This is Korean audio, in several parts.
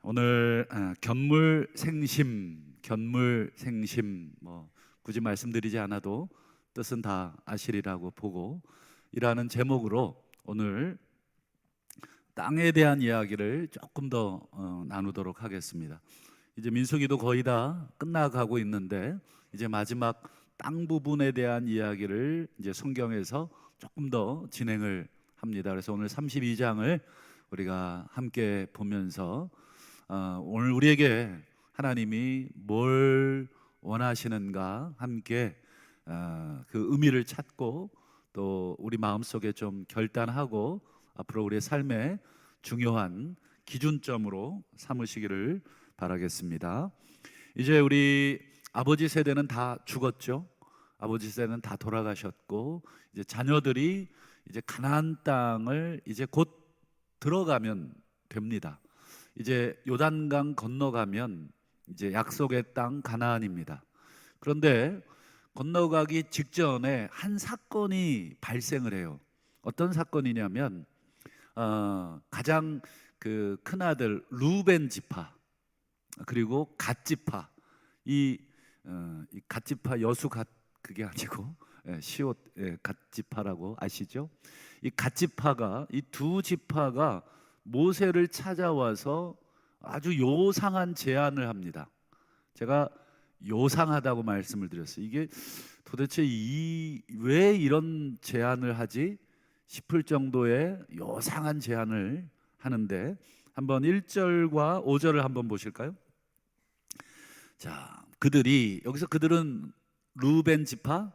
오늘 견물생심 뭐 굳이 말씀드리지 않아도 뜻은 다 아시리라고 보고 이라는 제목으로 오늘 땅에 대한 이야기를 조금 더 나누도록 하겠습니다. 이제 민수기도 거의 다 끝나가고 있는데 이제 마지막 땅 부분에 대한 이야기를 이제 성경에서 조금 더 진행을 합니다. 그래서 오늘 32장을 우리가 함께 보면서 오늘 우리에게 하나님이 뭘 원하시는가 함께 그 의미를 찾고 또 우리 마음속에 좀 결단하고 앞으로 우리의 삶의 중요한 기준점으로 삼으시기를 바라겠습니다. 이제 우리 아버지 세대는 다 죽었죠. 아버지 세대는 다 돌아가셨고 이제 자녀들이 이제 가나안 땅을 이제 곧 들어가면 됩니다. 이제 요단강 건너가면 이제 약속의 땅 가나안입니다. 그런데 건너가기 직전에 한 사건이 발생을 해요. 어떤 사건이냐면 가장 그 큰아들 루벤 지파 그리고 갓 지파 이 갓 지파 여수 갓 그게 아니고 시옷 갓 지파라고 아시죠? 이 갓 지파가 이 두 지파가 모세를 찾아와서 아주 요상한 제안을 합니다. 제가 요상하다고 말씀을 드렸어요. 이게 도대체 왜 이런 제안을 하지 싶을 정도의 요상한 제안을 하는데 한번 1절과 5절을 한번 보실까요? 자, 그들은 루벤 지파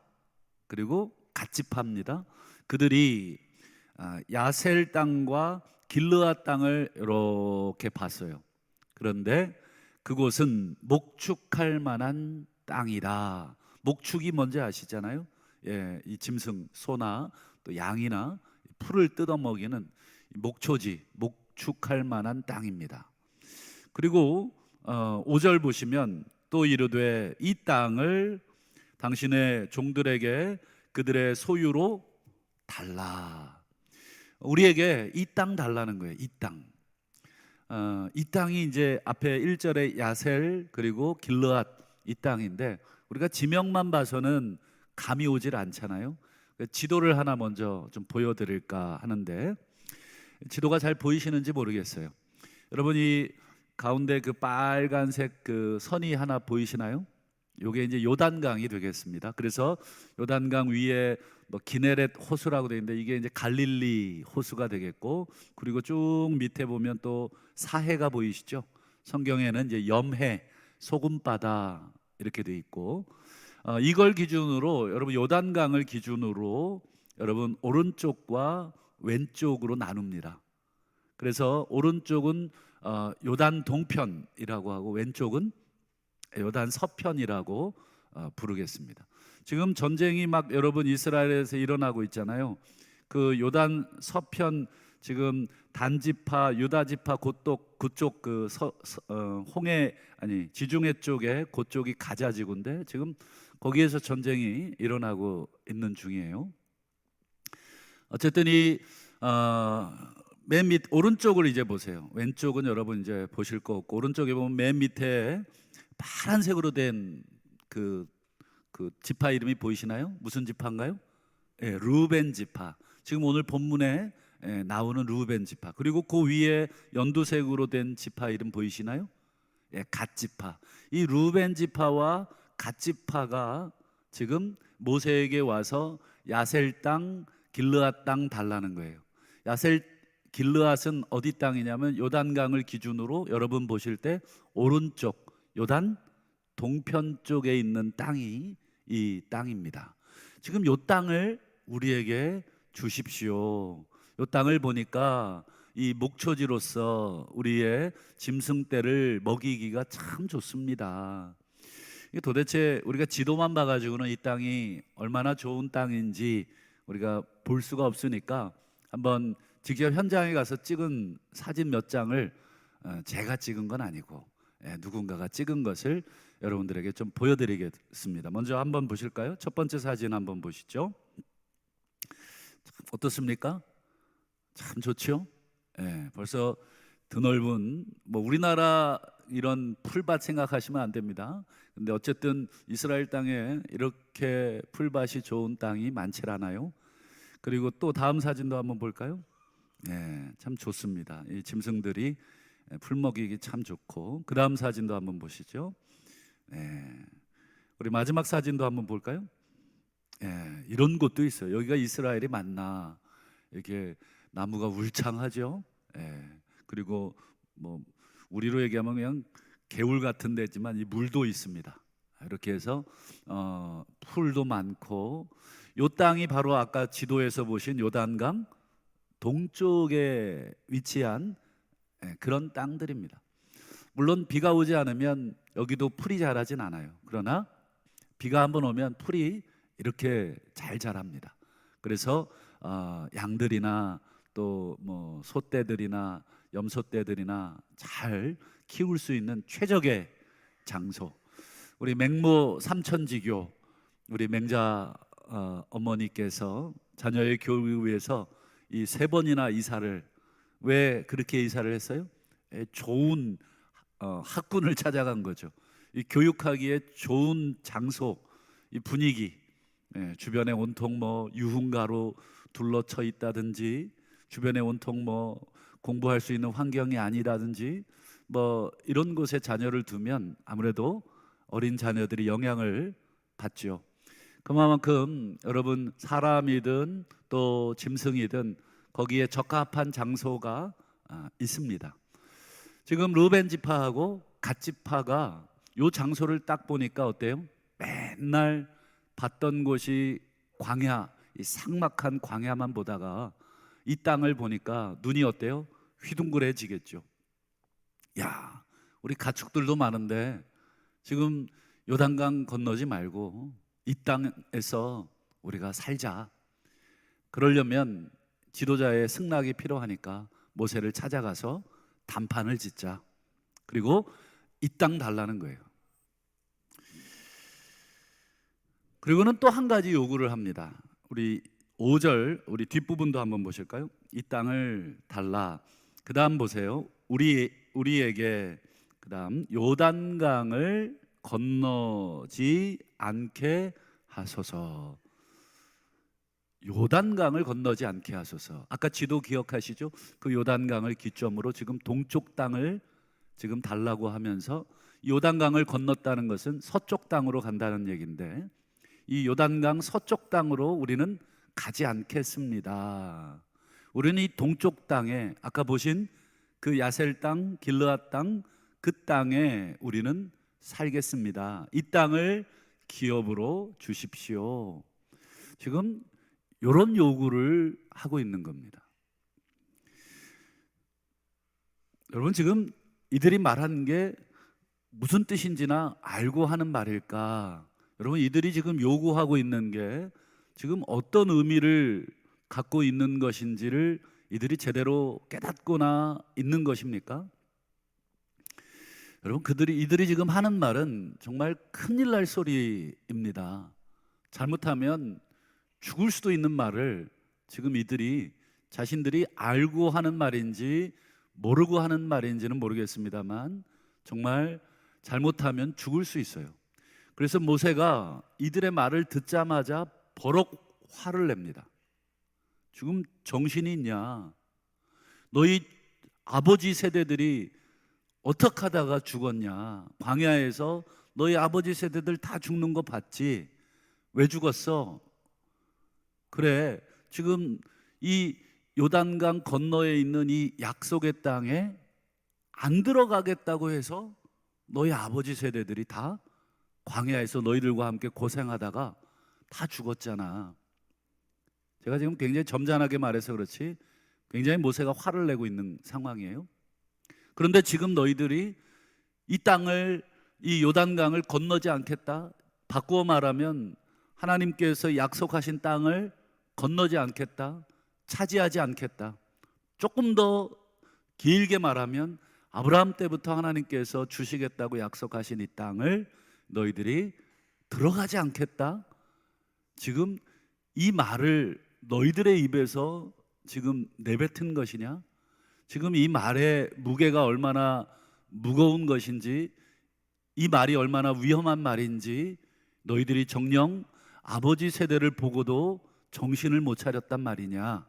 그리고 갓 지파입니다. 그들이 야셀 땅과 길르앗 땅을 이렇게 봤어요. 그런데 그곳은 목축할 만한 땅이다. 목축이 뭔지 아시잖아요. 예, 이 짐승, 소나 또 양이나 풀을 뜯어먹이는 목초지, 목축할 만한 땅입니다. 그리고 5절 보시면 또 이르되 이 땅을 당신의 종들에게 그들의 소유로 달라. 우리에게 이 땅 달라는 거예요. 이 땅. 이 땅이 이제 앞에 1절에 야셀 그리고 길르앗 이 땅인데 우리가 지명만 봐서는 감이 오질 않잖아요. 지도를 하나 먼저 좀 보여드릴까 하는데 지도가 잘 보이시는지 모르겠어요. 여러분이 가운데 그 빨간색 그 선이 하나 보이시나요? 요게 이제 요단강이 되겠습니다. 그래서 요단강 위에 뭐 기네렛 호수라고 되어 있는데 이게 이제 갈릴리 호수가 되겠고 그리고 쭉 밑에 보면 또 사해가 보이시죠? 성경에는 이제 염해, 소금바다 이렇게 되어 있고 이걸 기준으로 여러분 요단강을 기준으로 여러분 오른쪽과 왼쪽으로 나눕니다. 그래서 오른쪽은 요단 동편이라고 하고 왼쪽은 요단 서편이라고 부르겠습니다. 지금 전쟁이 막 여러분 이스라엘에서 일어나고 있잖아요. 그 요단 서편 지금 단지파, 유다지파 그쪽 그 홍해 아니 지중해 쪽에 그쪽이 가자지구인데 지금 거기에서 전쟁이 일어나고 있는 중이에요. 어쨌든 맨 밑 오른쪽을 이제 보세요. 왼쪽은 여러분 이제 보실 거 없고 오른쪽에 보면 맨 밑에 파란색으로 된 그 지파 이름이 보이시나요? 무슨 지파인가요? 예, 루벤 지파. 지금 오늘 본문에 나오는 루벤 지파. 그리고 그 위에 연두색으로 된 지파 이름 보이시나요? 예, 갓 지파. 이 루벤 지파와 갓 지파가 지금 모세에게 와서 야셀 땅, 길르앗 땅 달라는 거예요. 야셀 길르앗은 어디 땅이냐면 요단강을 기준으로 여러분 보실 때 오른쪽 요단 동편 쪽에 있는 땅이 이 땅입니다. 지금 요 땅을 우리에게 주십시오. 요 땅을 보니까 이 목초지로서 우리의 짐승떼를 먹이기가 참 좋습니다. 이게 도대체 우리가 지도만 봐가지고는 이 땅이 얼마나 좋은 땅인지 우리가 볼 수가 없으니까 한번 직접 현장에 가서 찍은 사진 몇 장을 제가 찍은 건 아니고 누군가가 찍은 것을 여러분들에게 좀 보여드리겠습니다. 먼저 한번 보실까요? 첫 번째 사진 한번 보시죠. 어떻습니까? 참 좋죠? 벌써 드넓은 뭐 우리나라 이런 풀밭 생각하시면 안 됩니다. 근데 어쨌든 이스라엘 땅에 이렇게 풀밭이 좋은 땅이 많지 않아요. 그리고 또 다음 사진도 한번 볼까요? 네, 참 좋습니다. 이 짐승들이 풀 먹이기 참 좋고, 그 다음 사진도 한번 보시죠. 네, 우리 마지막 사진도 한번 볼까요? 네, 이런 곳도 있어요. 여기가 이스라엘이 맞나? 이렇게 나무가 울창하죠. 네, 그리고 뭐 우리로 얘기하면 그냥 개울 같은 데지만 이 물도 있습니다. 이렇게 해서 풀도 많고, 요 땅이 바로 아까 지도에서 보신 요단강 동쪽에 위치한 그런 땅들입니다. 물론 비가 오지 않으면 여기도 풀이 자라진 않아요. 그러나 비가 한번 오면 풀이 이렇게 잘 자랍니다. 그래서 양들이나 또 뭐 소떼들이나 염소떼들이나 잘 키울 수 있는 최적의 장소. 우리 맹모 삼천지교 우리 맹자 어머니께서 자녀의 교육을 위해서 이 3번이나 이사를, 왜 그렇게 이사를 했어요? 좋은 학군을 찾아간 거죠. 이 교육하기에 좋은 장소, 이 분위기, 주변에 온통 뭐 유흥가로 둘러쳐 있다든지, 주변에 온통 뭐 공부할 수 있는 환경이 아니라든지, 뭐 이런 곳에 자녀를 두면 아무래도 어린 자녀들이 영향을 받죠. 그만큼 여러분, 사람이든 또 짐승이든 거기에 적합한 장소가 있습니다. 지금 루벤 지파하고 갓 지파가 요 장소를 딱 보니까 어때요? 맨날 봤던 곳이 광야, 이 삭막한 광야만 보다가 이 땅을 보니까 눈이 어때요? 휘둥그레지겠죠. 야, 우리 가축들도 많은데 지금 요단강 건너지 말고 이 땅에서 우리가 살자. 그러려면 지도자의 승낙이 필요하니까 모세를 찾아가서 단판을 짓자. 그리고 이 땅 달라는 거예요. 그리고는 또 한 가지 요구를 합니다. 우리 5절 우리 뒷부분도 한번 보실까요? 이 땅을 달라. 그 다음 보세요. 우리에게 그 다음 요단강을 건너지 않게 하소서. 요단강을 건너지 않게 하소서. 아까 지도 기억하시죠? 그 요단강을 기점으로 지금 동쪽 땅을 지금 달라고 하면서, 요단강을 건넜다는 것은 서쪽 땅으로 간다는 얘기인데, 이 요단강 서쪽 땅으로 우리는 가지 않겠습니다. 우리는 이 동쪽 땅에, 아까 보신 그 야셀 땅, 길르앗 땅, 그 땅에 우리는 살겠습니다. 이 땅을 기업으로 주십시오. 지금 이런 요구를 하고 있는 겁니다. 여러분, 지금 이들이 말하는 게 무슨 뜻인지나 알고 하는 말일까? 여러분, 이들이 지금 요구하고 있는 게 지금 어떤 의미를 갖고 있는 것인지를 이들이 제대로 깨닫거나 있는 것입니까? 여러분, 이들이 지금 하는 말은 정말 큰일 날 소리입니다. 잘못하면 죽을 수도 있는 말을 지금 이들이 자신들이 알고 하는 말인지 모르고 하는 말인지는 모르겠습니다만 정말 잘못하면 죽을 수 있어요. 그래서 모세가 이들의 말을 듣자마자 버럭 화를 냅니다. 지금 정신이 있냐? 너희 아버지 세대들이 어떻게 하다가 죽었냐? 광야에서 너희 아버지 세대들 다 죽는 거 봤지? 왜 죽었어? 그래, 지금 이 요단강 건너에 있는 이 약속의 땅에 안 들어가겠다고 해서 너희 아버지 세대들이 다 광야에서 너희들과 함께 고생하다가 다 죽었잖아. 제가 지금 굉장히 점잖하게 말해서 그렇지 굉장히 모세가 화를 내고 있는 상황이에요. 그런데 지금 너희들이 이 땅을, 이 요단강을 건너지 않겠다, 바꾸어 말하면 하나님께서 약속하신 땅을 건너지 않겠다, 차지하지 않겠다. 조금 더 길게 말하면 아브라함 때부터 하나님께서 주시겠다고 약속하신 이 땅을 너희들이 들어가지 않겠다. 지금 이 말을 너희들의 입에서 지금 내뱉은 것이냐? 지금 이 말의 무게가 얼마나 무거운 것인지, 이 말이 얼마나 위험한 말인지 너희들이 정녕 아버지 세대를 보고도 정신을 못 차렸단 말이냐.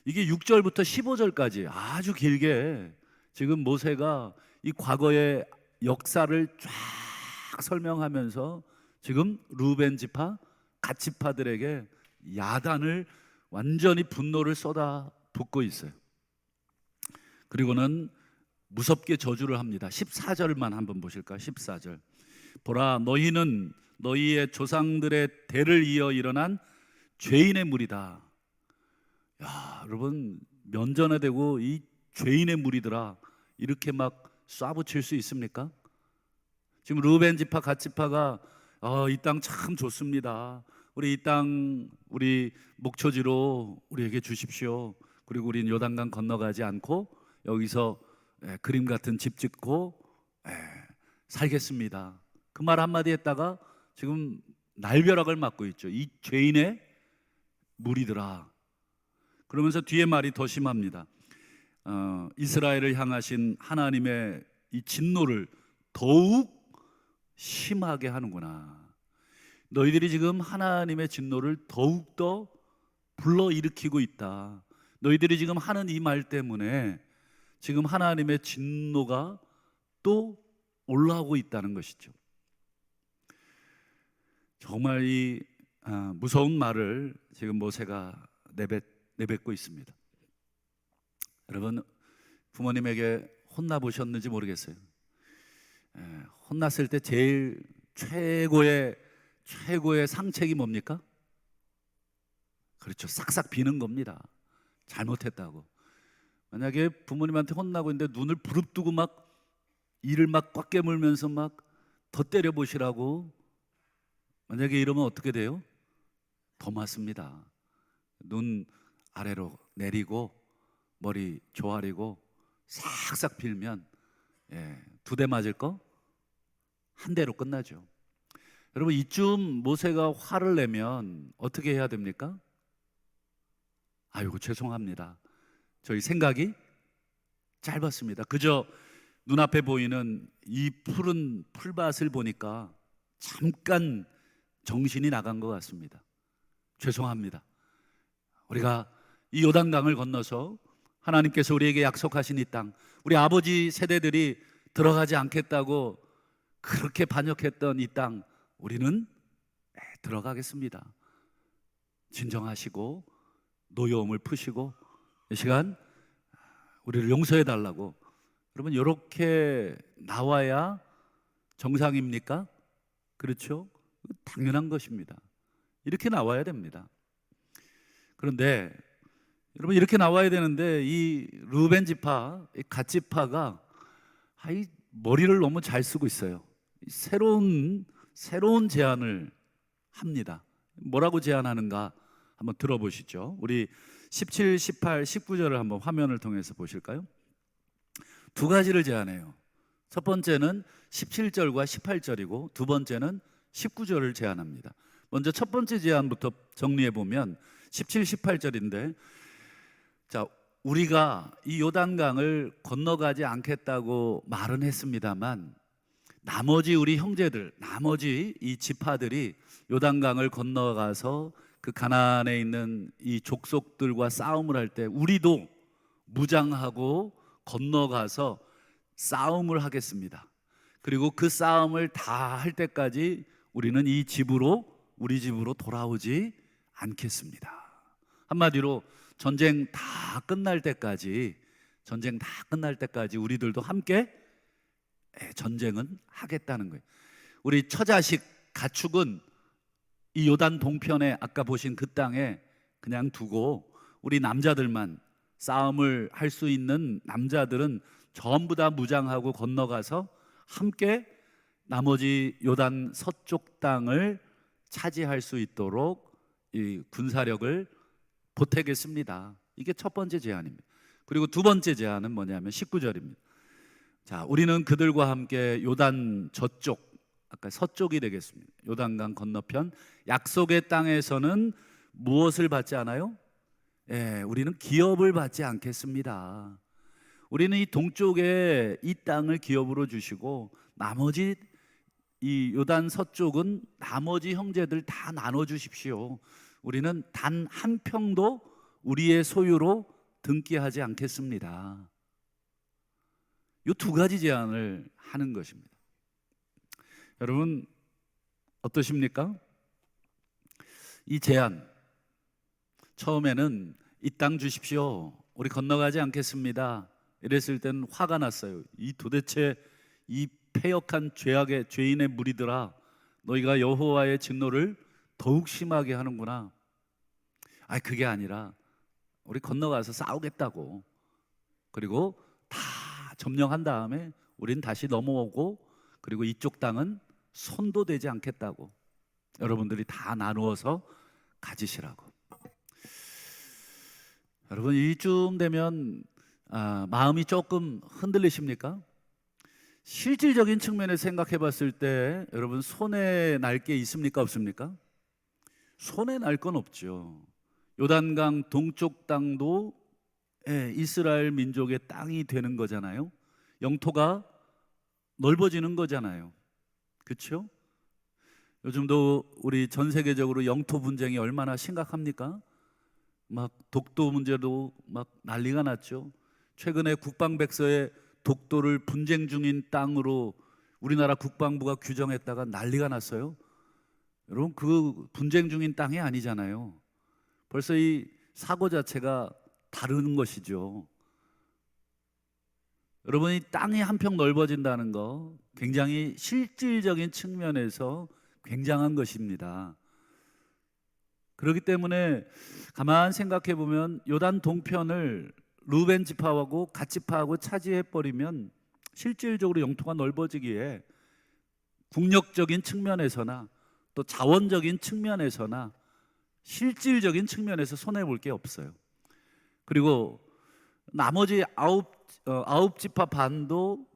이게 6절부터 15절까지 아주 길게 지금 모세가 이 과거의 역사를 쫙 설명하면서 지금 루벤 지파, 갓 지파들에게 야단을, 완전히 분노를 쏟아붓고 있어요. 그리고는 무섭게 저주를 합니다. 14절만 한번 보실까요? 14절. 보라, 너희는 너희의 조상들의 대를 이어 일어난 죄인의 무리다. 야, 여러분, 면전에 대고 이 죄인의 무리들아, 이렇게 막 쏴붙일 수 있습니까? 지금 루벤 지파, 갓 지파가 이 땅 참 좋습니다. 우리 이 땅, 우리 목초지로 우리에게 주십시오. 그리고 우리는 요단강 건너가지 않고 여기서 그림 같은 집 짓고 살겠습니다. 그 말 한마디 했다가 지금 날벼락을 맞고 있죠. 이 죄인의 무리들아. 그러면서 뒤에 말이 더 심합니다. 이스라엘을 향하신 하나님의 이 진노를 더욱 심하게 하는구나. 너희들이 지금 하나님의 진노를 더욱더 불러일으키고 있다. 너희들이 지금 하는 이 말 때문에 지금 하나님의 진노가 또 올라오고 있다는 것이죠. 정말 이 무서운 말을 지금 모세가 내뱉고 있습니다. 여러분, 부모님에게 혼나보셨는지 모르겠어요. 혼났을 때 제일 최고의 상책이 뭡니까? 그렇죠. 싹싹 비는 겁니다. 잘못했다고. 만약에 부모님한테 혼나고 있는데 눈을 부릅뜨고 막 이를 막 꽉 깨물면서 막 더 때려보시라고 만약에 이러면 어떻게 돼요? 더 맞습니다. 눈 아래로 내리고 머리 조아리고 싹싹 빌면 2대 맞을 거 1대로 끝나죠. 여러분, 이쯤 모세가 화를 내면 어떻게 해야 됩니까? 아이고, 죄송합니다. 저희 생각이 짧았습니다. 그저 눈앞에 보이는 이 푸른 풀밭을 보니까 잠깐 정신이 나간 것 같습니다. 죄송합니다. 우리가 이 요단강을 건너서 하나님께서 우리에게 약속하신 이 땅, 우리 아버지 세대들이 들어가지 않겠다고 그렇게 반역했던 이 땅, 우리는 들어가겠습니다. 진정하시고 노여움을 푸시고 이 시간 우리를 용서해 달라고. 여러분, 이렇게 나와야 정상입니까? 그렇죠? 당연한 것입니다. 이렇게 나와야 됩니다. 그런데 여러분, 이렇게 나와야 되는데 이 루벤 지파, 이 갓 지파가 머리를 너무 잘 쓰고 있어요. 새로운 제안을 합니다. 뭐라고 제안하는가 한번 들어보시죠. 우리 17, 18, 19절을 한번 화면을 통해서 보실까요? 2가지를 제안해요. 첫 번째는 17절과 18절이고 두 번째는 19절을 제안합니다. 먼저 첫 번째 제안부터 정리해 보면 17, 18절인데, 자, 우리가 이 요단강을 건너가지 않겠다고 말은 했습니다만 나머지 우리 형제들, 나머지 이 지파들이 요단강을 건너가서 그 가나안에 있는 이 족속들과 싸움을 할 때 우리도 무장하고 건너가서 싸움을 하겠습니다. 그리고 그 싸움을 다 할 때까지 우리는 우리 집으로 돌아오지 않겠습니다. 한마디로 전쟁 다 끝날 때까지 우리들도 함께 전쟁은 하겠다는 거예요. 우리 처자식 가축은 이 요단 동편에 아까 보신 그 땅에 그냥 두고 우리 남자들만, 싸움을 할 수 있는 남자들은 전부 다 무장하고 건너가서 함께 나머지 요단 서쪽 땅을 차지할 수 있도록 이 군사력을 보태겠습니다. 이게 첫 번째 제안입니다. 그리고 두 번째 제안은 뭐냐면 19절입니다. 자, 우리는 그들과 함께 요단 저쪽, 아까 서쪽이 되겠습니다. 요단강 건너편 약속의 땅에서는 무엇을 받지 않아요? 우리는 기업을 받지 않겠습니다. 우리는 이 동쪽에 이 땅을 기업으로 주시고 나머지 이 요단 서쪽은 나머지 형제들 다 나눠 주십시오. 우리는 단 한 평도 우리의 소유로 등기하지 않겠습니다. 이 두 가지 제안을 하는 것입니다. 여러분 어떠십니까? 이 제안 처음에는 이 땅 주십시오, 우리 건너가지 않겠습니다 이랬을 때는 화가 났어요. 이 도대체 이 패역한 죄악의 죄인의 무리들아, 너희가 여호와의 진노를 더욱 심하게 하는구나. 그게 아니라 우리 건너가서 싸우겠다고, 그리고 다 점령한 다음에 우린 다시 넘어오고, 그리고 이쪽 땅은 손도 대지 않겠다고, 여러분들이 다 나누어서 가지시라고. 여러분 이쯤 되면 마음이 조금 흔들리십니까? 실질적인 측면에서 생각해 봤을 때 여러분 손해 날 게 있습니까? 없습니까? 손해 날 건 없죠. 요단강 동쪽 땅도 이스라엘 민족의 땅이 되는 거잖아요. 영토가 넓어지는 거잖아요. 그렇죠? 요즘도 우리 전 세계적으로 영토 분쟁이 얼마나 심각합니까? 막 독도 문제도 막 난리가 났죠. 최근에 국방백서에 독도를 분쟁 중인 땅으로 우리나라 국방부가 규정했다가 난리가 났어요. 여러분 그 분쟁 중인 땅이 아니잖아요. 벌써 이 사고 자체가 다른 것이죠. 여러분 이 땅이 한 평 넓어진다는 거 굉장히 실질적인 측면에서 굉장한 것입니다. 그렇기 때문에 가만 생각해 보면 요단 동편을 루벤 지파하고 갓 지파하고 차지해 버리면 실질적으로 영토가 넓어지기에 국력적인 측면에서나 또 자원적인 측면에서나 실질적인 측면에서 손해 볼 게 없어요. 그리고 나머지 아홉 지파 반도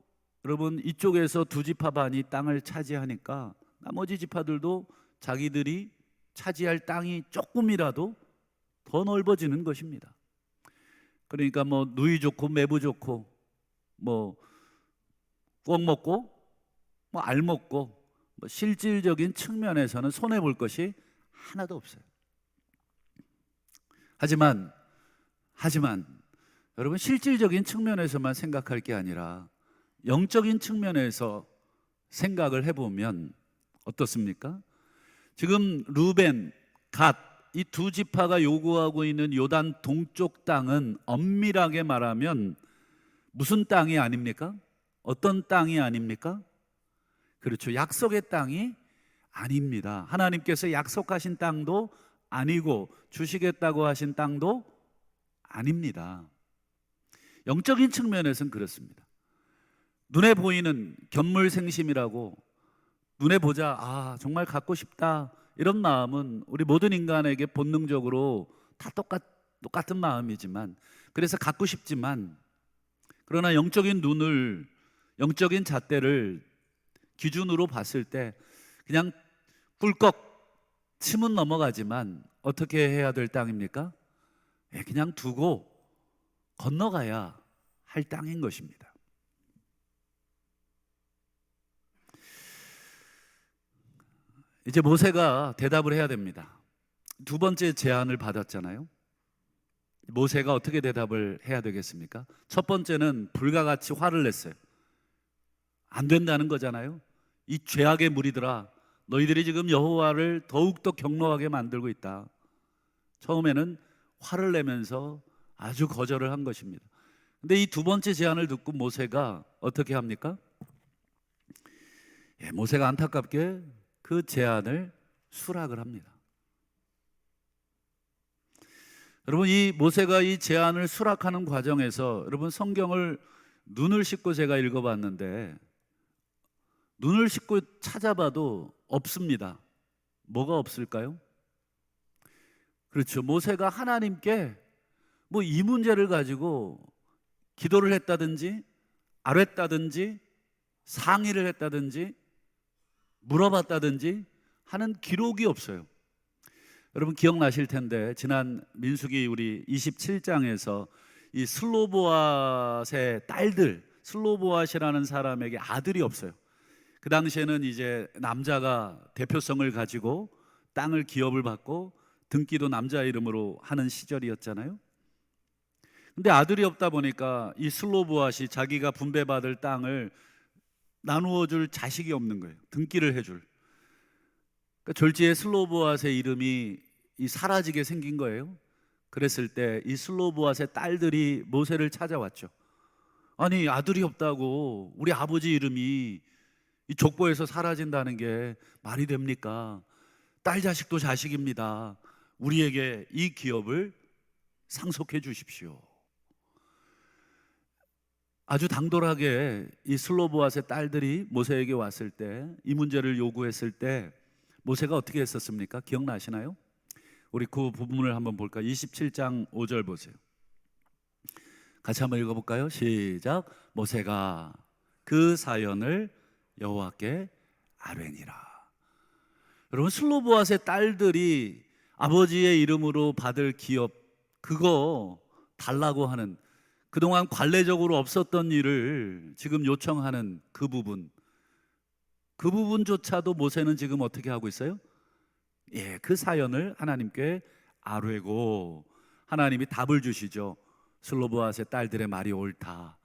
여러분 이쪽에서 두 지파 반이 땅을 차지하니까 나머지 지파들도 자기들이 차지할 땅이 조금이라도 더 넓어지는 것입니다. 그러니까 뭐 누이 좋고 매부 좋고 뭐 꿩 먹고 뭐 알 먹고 뭐 실질적인 측면에서는 손해 볼 것이 하나도 없어요. 하지만 여러분 실질적인 측면에서만 생각할 게 아니라 영적인 측면에서 생각을 해보면 어떻습니까? 지금 루벤, 갓 이 두 지파가 요구하고 있는 요단 동쪽 땅은 엄밀하게 말하면 무슨 땅이 아닙니까? 어떤 땅이 아닙니까? 그렇죠. 약속의 땅이 아닙니다. 하나님께서 약속하신 땅도 아니고 주시겠다고 하신 땅도 아닙니다. 영적인 측면에서는 그렇습니다. 눈에 보이는 견물생심이라고 눈에 보자 정말 갖고 싶다 이런 마음은 우리 모든 인간에게 본능적으로 다 똑같은 마음이지만, 그래서 갖고 싶지만, 그러나 영적인 눈을, 영적인 잣대를 기준으로 봤을 때 그냥 꿀꺽 침은 넘어가지만 어떻게 해야 될 땅입니까? 그냥 두고 건너가야 할 땅인 것입니다. 이제 모세가 대답을 해야 됩니다. 두 번째 제안을 받았잖아요. 모세가 어떻게 대답을 해야 되겠습니까? 첫 번째는 불과 같이 화를 냈어요. 안 된다는 거잖아요. 이 죄악의 무리들아, 너희들이 지금 여호와를 더욱더 경노하게 만들고 있다. 처음에는 화를 내면서 아주 거절을 한 것입니다. 근데 이 두 번째 제안을 듣고 모세가 어떻게 합니까? 모세가 안타깝게 그 제안을 수락을 합니다. 여러분 이 모세가 이 제안을 수락하는 과정에서 여러분 성경을 눈을 씻고 제가 읽어봤는데 눈을 씻고 찾아봐도 없습니다. 뭐가 없을까요? 그렇죠. 모세가 하나님께 뭐 이 문제를 가지고 기도를 했다든지 아뢰다든지 상의를 했다든지 물어봤다든지 하는 기록이 없어요. 여러분 기억나실 텐데 지난 민수기 우리 27장에서 이 슬로보앗의 딸들, 슬로보앗이라는 사람에게 아들이 없어요. 그 당시에는 이제 남자가 대표성을 가지고 땅을 기업을 받고 등기도 남자 이름으로 하는 시절이었잖아요. 근데 아들이 없다 보니까 이 슬로보앗이 자기가 분배받을 땅을 나누어 줄 자식이 없는 거예요. 등기를 해줄. 그러니까 졸지에 슬로보앗의 이름이 사라지게 생긴 거예요. 그랬을 때 이 슬로보앗의 딸들이 모세를 찾아왔죠. 아니, 아들이 없다고 우리 아버지 이름이 이 족보에서 사라진다는 게 말이 됩니까? 딸 자식도 자식입니다. 우리에게 이 기업을 상속해 주십시오. 아주 당돌하게 이 슬로보앗의 딸들이 모세에게 왔을 때, 이 문제를 요구했을 때 모세가 어떻게 했었습니까? 기억나시나요? 우리 그 부분을 한번 볼까요? 27장 5절 보세요. 같이 한번 읽어볼까요? 시작. 모세가 그 사연을 여호와께 아뢰니라. 여러분, 슬로보앗의 딸들이 아버지의 이름으로 받을 기업, 그거 달라고 하는, 그동안 관례적으로 없었던 일을 지금 요청하는 그 부분조차도 모세는 지금 어떻게 하고 있어요? 그 사연을 하나님께 아뢰고 하나님이 답을 주시죠. 슬로보앗의 딸들의 말이 옳다.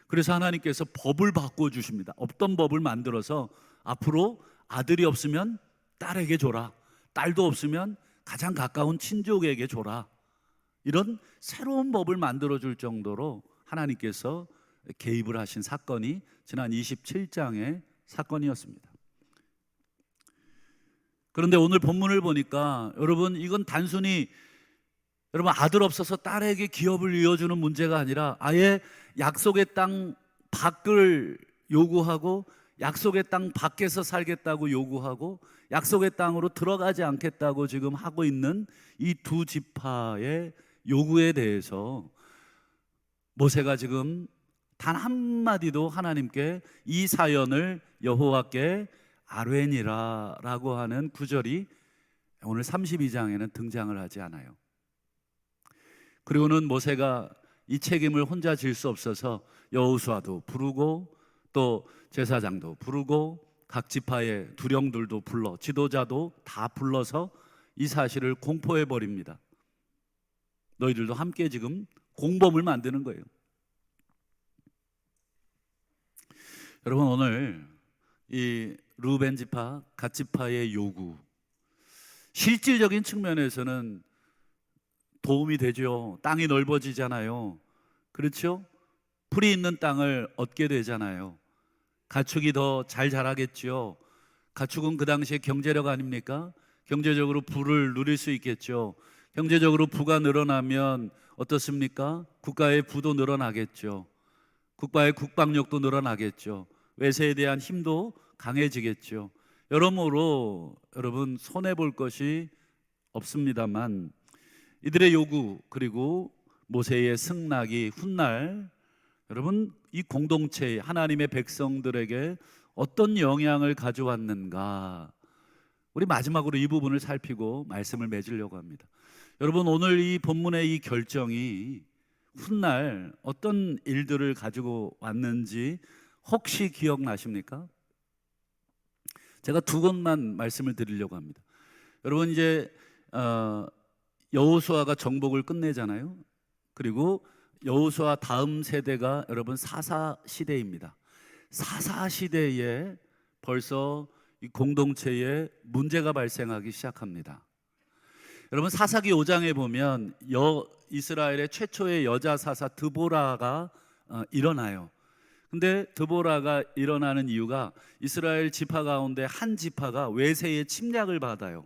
그래서 하나님께서 법을 바꿔주십니다. 없던 법을 만들어서 앞으로 아들이 없으면 딸에게 줘라, 딸도 없으면 가장 가까운 친족에게 줘라, 이런 새로운 법을 만들어줄 정도로 하나님께서 개입을 하신 사건이 지난 27장의 사건이었습니다. 그런데 오늘 본문을 보니까 여러분, 이건 단순히 여러분 아들 없어서 딸에게 기업을 이어주는 문제가 아니라 아예 약속의 땅 밖을 요구하고 약속의 땅 밖에서 살겠다고 요구하고 약속의 땅으로 들어가지 않겠다고 지금 하고 있는 이 두 지파의 요구에 대해서 모세가 지금 단 한마디도 하나님께 이 사연을 여호와께 아뢰니라 라고 하는 구절이 오늘 32장에는 등장을 하지 않아요. 그리고는 모세가 이 책임을 혼자 질 수 없어서 여호수아도 부르고 또 제사장도 부르고 각 지파의 두령들도 불러, 지도자도 다 불러서 이 사실을 공포해 버립니다. 너희들도 함께 지금 공범을 만드는 거예요. 여러분, 오늘 이 르우벤 지파, 갓 지파의 요구, 실질적인 측면에서는 도움이 되죠. 땅이 넓어지잖아요. 그렇죠? 풀이 있는 땅을 얻게 되잖아요. 가축이 더 잘 자라겠죠. 가축은 그 당시에 경제력 아닙니까? 경제적으로 부를 누릴 수 있겠죠. 경제적으로 부가 늘어나면 어떻습니까? 국가의 부도 늘어나겠죠. 국가의 국방력도 늘어나겠죠. 외세에 대한 힘도 강해지겠죠. 여러모로 여러분 손해볼 것이 없습니다만 이들의 요구, 그리고 모세의 승낙이 훗날 여러분 이 공동체 하나님의 백성들에게 어떤 영향을 가져왔는가, 우리 마지막으로 이 부분을 살피고 말씀을 맺으려고 합니다. 여러분, 오늘 이 본문의 이 결정이 훗날 어떤 일들을 가지고 왔는지 혹시 기억나십니까? 제가 두 것만 말씀을 드리려고 합니다. 여러분, 이제 여호수아가 정복을 끝내잖아요. 그리고 여호수아 다음 세대가 여러분 사사 시대입니다. 사사 시대에 벌써 이 공동체에 문제가 발생하기 시작합니다. 여러분, 사사기 5장에 보면 이스라엘의 최초의 여자 사사 드보라가 일어나요. 근데 드보라가 일어나는 이유가 이스라엘 지파 가운데 한 지파가 외세의 침략을 받아요.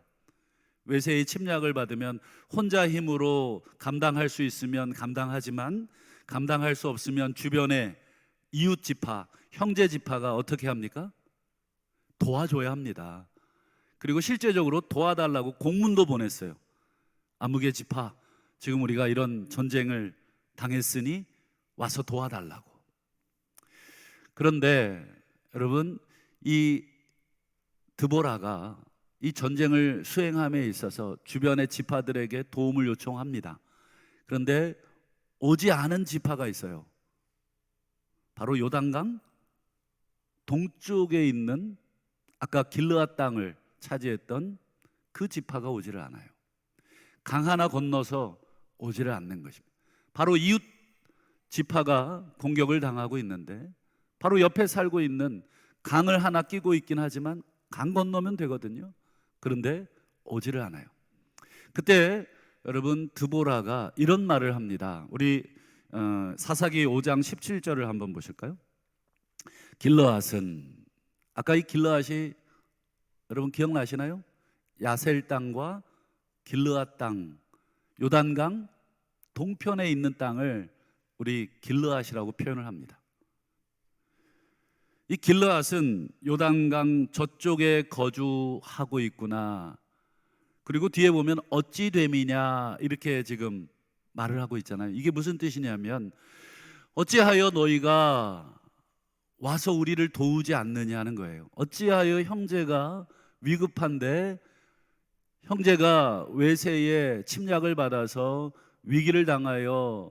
외세의 침략을 받으면 혼자 힘으로 감당할 수 있으면 감당하지만 감당할 수 없으면 주변의 이웃 지파, 형제 지파가 어떻게 합니까? 도와줘야 합니다. 그리고 실제적으로 도와달라고 공문도 보냈어요. 아무개 지파, 지금 우리가 이런 전쟁을 당했으니 와서 도와달라고. 그런데 여러분, 이 드보라가 이 전쟁을 수행함에 있어서 주변의 지파들에게 도움을 요청합니다. 그런데 오지 않은 지파가 있어요. 바로 요단강 동쪽에 있는 아까 길르앗 땅을 차지했던 그 지파가 오지를 않아요. 강 하나 건너서 오지를 않는 것입니다. 바로 이웃 지파가 공격을 당하고 있는데 바로 옆에 살고 있는 강을 하나 끼고 있긴 하지만 강 건너면 되거든요. 그런데 오지를 않아요. 그때 여러분 드보라가 이런 말을 합니다. 우리 사사기 5장 17절을 한번 보실까요? 길르앗은, 아까 이 길르앗이 여러분 기억나시나요? 야셀 땅과 길르앗 땅, 요단강 동편에 있는 땅을 우리 길르앗이라고 표현을 합니다. 이 길르앗은 요단강 저쪽에 거주하고 있구나. 그리고 뒤에 보면 어찌 됨이냐 이렇게 지금 말을 하고 있잖아요. 이게 무슨 뜻이냐면 어찌하여 너희가 와서 우리를 도우지 않느냐 하는 거예요. 어찌하여 형제가 위급한데, 형제가 외세의 침략을 받아서 위기를 당하여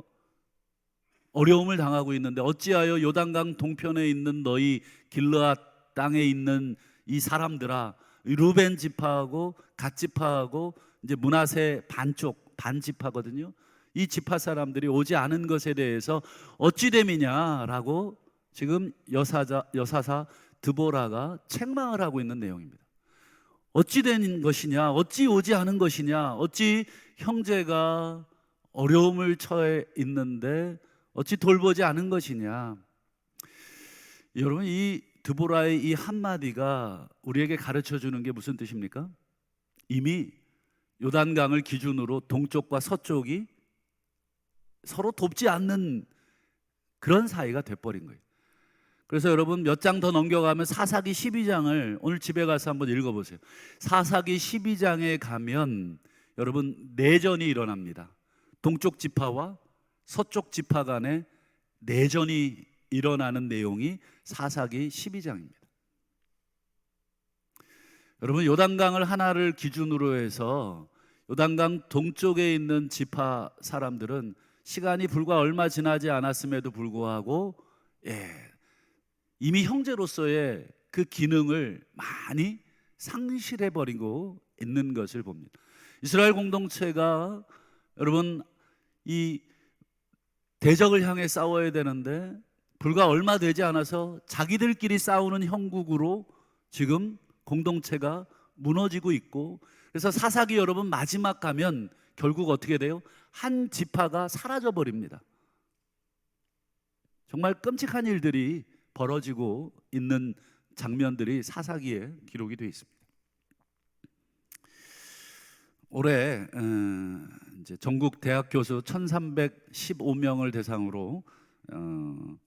어려움을 당하고 있는데 어찌하여 요단강 동편에 있는 너희 길르앗 땅에 있는 이 사람들아, 루벤 지파하고 갓 지파하고 이제 므낫세 반쪽 반지파거든요. 이 지파 사람들이 오지 않은 것에 대해서 어찌 됨이냐라고 지금 여사사 드보라가 책망을 하고 있는 내용입니다. 어찌 된 것이냐, 어찌 오지 않은 것이냐, 어찌 형제가 어려움을 처해 있는데 어찌 돌보지 않은 것이냐. 여러분, 이 드보라의 이 한마디가 우리에게 가르쳐 주는 게 무슨 뜻입니까? 이미 요단강을 기준으로 동쪽과 서쪽이 서로 돕지 않는 그런 사이가 돼버린 거예요. 그래서 여러분 몇 장 더 넘겨가면 사사기 12장을 오늘 집에 가서 한번 읽어보세요. 사사기 12장에 가면 여러분 내전이 일어납니다. 동쪽 지파와 서쪽 지파 간에 내전이 일어나는 내용이 사사기 12장입니다. 여러분 요단강을 하나를 기준으로 해서 요단강 동쪽에 있는 지파 사람들은 시간이 불과 얼마 지나지 않았음에도 불구하고 이미 형제로서의 그 기능을 많이 상실해버리고 있는 것을 봅니다. 이스라엘 공동체가 여러분 이 대적을 향해 싸워야 되는데 불과 얼마 되지 않아서 자기들끼리 싸우는 형국으로 지금 공동체가 무너지고 있고, 그래서 사사기 여러분 마지막 가면 결국 어떻게 돼요? 한 지파가 사라져 버립니다. 정말 끔찍한 일들이 벌어지고 있는 장면들이 사사기에 기록이 되어 있습니다. 올해 이제 전국 대학 교수 1315명을 대상으로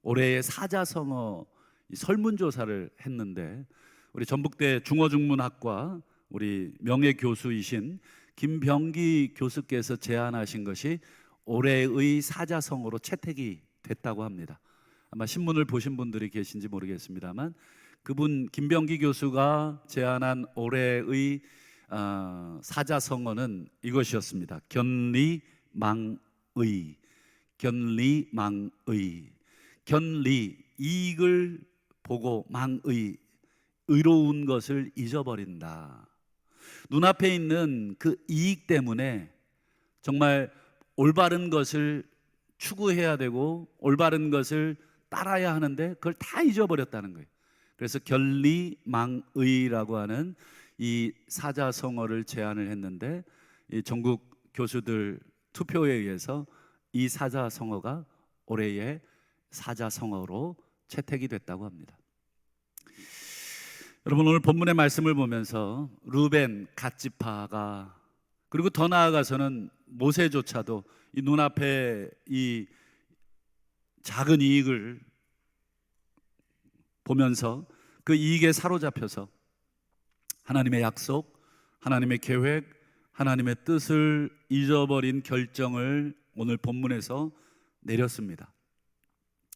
올해의 사자성어 설문조사를 했는데 우리 전북대 중어중문학과 우리 명예교수이신 김병기 교수께서 제안하신 것이 올해의 사자성어로 채택이 됐다고 합니다. 아마 신문을 보신 분들이 계신지 모르겠습니다만 그분 김병기 교수가 제안한 올해의 사자성어는 이것이었습니다. 견리망의. 견리망의. 견리, 이익을 보고, 망의, 의로운 것을 잊어버린다. 눈앞에 있는 그 이익 때문에 정말 올바른 것을 추구해야 되고 올바른 것을 따라야 하는데 그걸 다 잊어버렸다는 거예요. 그래서 견리망의라고 하는 이 사자성어를 제안을 했는데 이 전국 교수들 투표에 의해서 이 사자성어가 올해의 사자성어로 채택이 됐다고 합니다. 여러분 오늘 본문의 말씀을 보면서 루벤 갓지파가, 그리고 더 나아가서는 모세조차도 이 눈앞에 이 작은 이익을 보면서 그 이익에 사로잡혀서 하나님의 약속, 하나님의 계획, 하나님의 뜻을 잊어버린 결정을 오늘 본문에서 내렸습니다.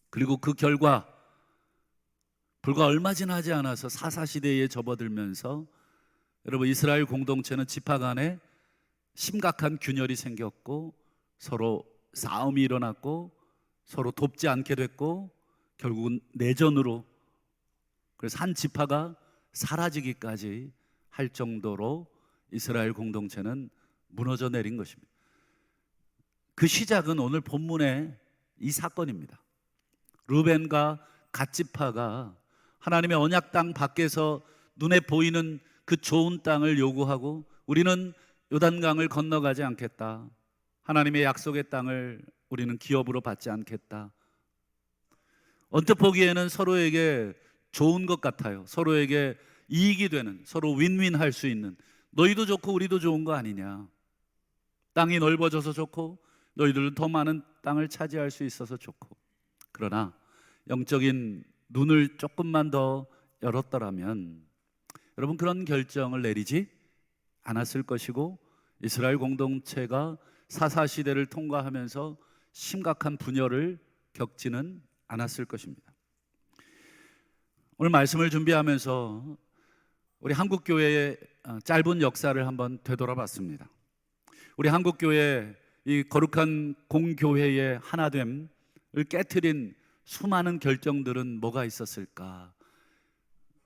그리고 그 결과 불과 얼마 지나지 않아서 사사시대에 접어들면서 여러분, 이스라엘 공동체는 지파 간에 심각한 균열이 생겼고 서로 싸움이 일어났고 서로 돕지 않게 됐고 결국은 내전으로, 그래서 한 지파가 사라지기까지 할 정도로 이스라엘 공동체는 무너져 내린 것입니다. 그 시작은 오늘 본문의 이 사건입니다. 르벤과 갓 지파가 하나님의 언약 땅 밖에서 눈에 보이는 그 좋은 땅을 요구하고 우리는 요단강을 건너가지 않겠다, 하나님의 약속의 땅을 우리는 기업으로 받지 않겠다. 언뜻 보기에는 서로에게 좋은 것 같아요. 서로에게 이익이 되는, 서로 윈윈할 수 있는, 너희도 좋고 우리도 좋은 거 아니냐, 땅이 넓어져서 좋고 너희들은 더 많은 땅을 차지할 수 있어서 좋고. 그러나 영적인 눈을 조금만 더 열었더라면 여러분, 그런 결정을 내리지 않았을 것이고 이스라엘 공동체가 사사시대를 통과하면서 심각한 분열을 겪지는 않았을 것입니다. 오늘 말씀을 준비하면서 우리 한국교회의 짧은 역사를 한번 되돌아봤습니다. 우리 한국교회 이 거룩한 공교회의 하나됨을 깨트린 수많은 결정들은 뭐가 있었을까?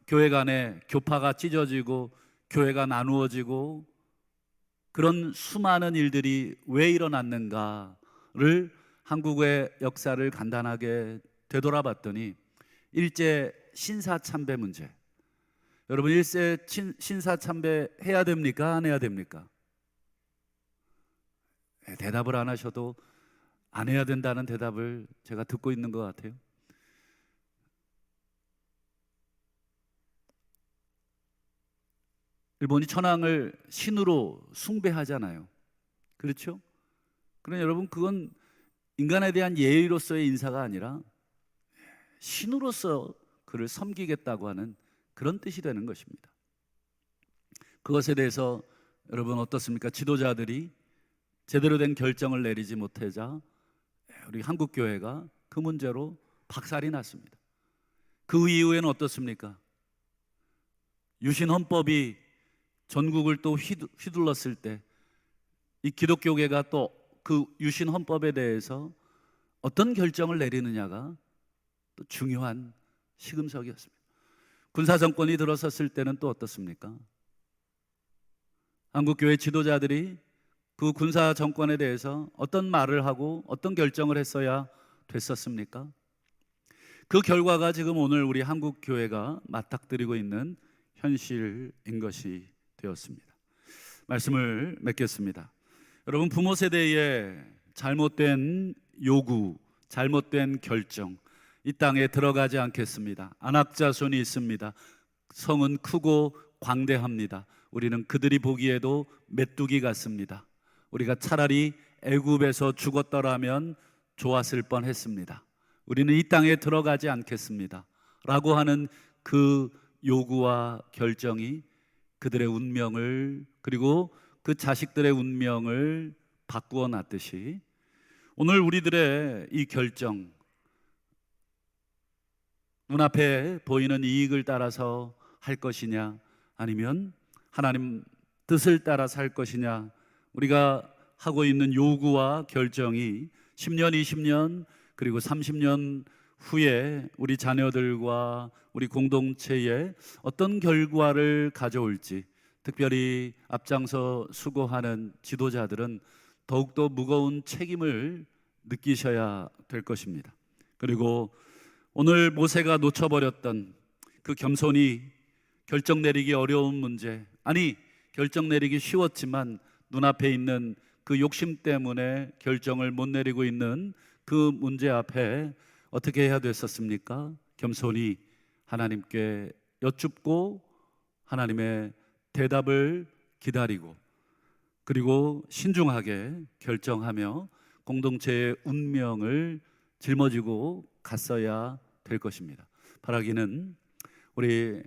교회 간에 교파가 찢어지고 교회가 나누어지고 그런 수많은 일들이 왜 일어났는가를 한국의 역사를 간단하게 되돌아봤더니 일제 신사참배 문제. 여러분, 일제 신사참배 해야 됩니까? 안 해야 됩니까? 대답을 안 하셔도 안 해야 된다는 대답을 제가 듣고 있는 것 같아요. 일본이 천황을 신으로 숭배하잖아요. 그렇죠? 그러나 여러분, 그건 인간에 대한 예의로서의 인사가 아니라 신으로서 그를 섬기겠다고 하는 그런 뜻이 되는 것입니다. 그것에 대해서 여러분 어떻습니까? 지도자들이 제대로 된 결정을 내리지 못하자 우리 한국교회가 그 문제로 박살이 났습니다. 그 이후에는 어떻습니까? 유신헌법이 전국을 또 휘둘렀을 때 이 기독교계가 또 그 유신헌법에 대해서 어떤 결정을 내리느냐가 또 중요한 시금석이었습니다. 군사정권이 들어섰을 때는 또 어떻습니까? 한국교회 지도자들이 그 군사정권에 대해서 어떤 말을 하고 어떤 결정을 했어야 됐었습니까? 그 결과가 지금 오늘 우리 한국교회가 맞닥뜨리고 있는 현실인 것이 되었습니다. 말씀을 맺겠습니다. 여러분, 부모 세대의 잘못된 요구, 잘못된 결정, 이 땅에 들어가지 않겠습니다. 안악자손이 있습니다. 성은 크고 광대합니다. 우리는 그들이 보기에도 메뚜기 같습니다. 우리가 차라리 애굽에서 죽었더라면 좋았을 뻔했습니다. 우리는 이 땅에 들어가지 않겠습니다 라고 하는 그 요구와 결정이 그들의 운명을, 그리고 그 자식들의 운명을 바꾸어 놨듯이 오늘 우리들의 이 결정, 눈앞에 보이는 이익을 따라서 할 것이냐 아니면 하나님 뜻을 따라 살 것이냐, 우리가 하고 있는 요구와 결정이 10년, 20년 그리고 30년 후에 우리 자녀들과 우리 공동체에 어떤 결과를 가져올지, 특별히 앞장서 수고하는 지도자들은 더욱더 무거운 책임을 느끼셔야 될 것입니다. 그리고 오늘 모세가 놓쳐버렸던 그 겸손히 결정 내리기 어려운 문제, 아니 결정 내리기 쉬웠지만 눈앞에 있는 그 욕심 때문에 결정을 못 내리고 있는 그 문제 앞에 어떻게 해야 됐었습니까? 겸손히 하나님께 여쭙고 하나님의 대답을 기다리고 그리고 신중하게 결정하며 공동체의 운명을 짊어지고 갔어야 될 것입니다. 바라기는 우리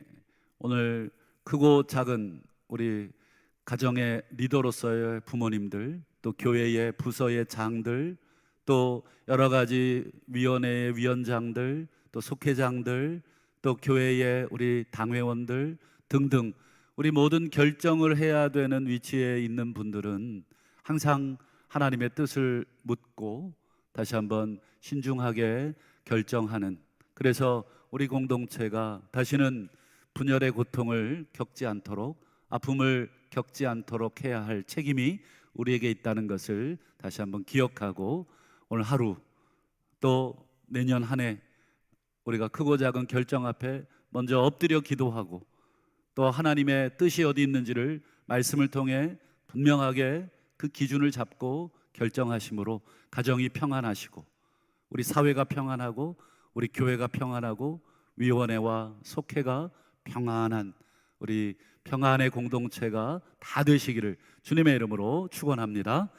오늘 크고 작은 우리 가정의 리더로서의 부모님들, 또 교회의 부서의 장들, 또 여러 가지 위원회의 위원장들, 또 속회장들, 또 교회의 우리 당회원들 등등 우리 모든 결정을 해야 되는 위치에 있는 분들은 항상 하나님의 뜻을 묻고 다시 한번 신중하게 결정하는, 그래서 우리 공동체가 다시는 분열의 고통을 겪지 않도록, 아픔을 겪지 않도록 해야 할 책임이 우리에게 있다는 것을 다시 한번 기억하고, 오늘 하루 또 내년 한 해 우리가 크고 작은 결정 앞에 먼저 엎드려 기도하고, 또 하나님의 뜻이 어디 있는지를 말씀을 통해 분명하게 그 기준을 잡고 결정하심으로 가정이 평안하시고, 우리 사회가 평안하고, 우리 교회가 평안하고, 위원회와 속회가 평안한, 우리 평안의 공동체가 다 되시기를 주님의 이름으로 축원합니다.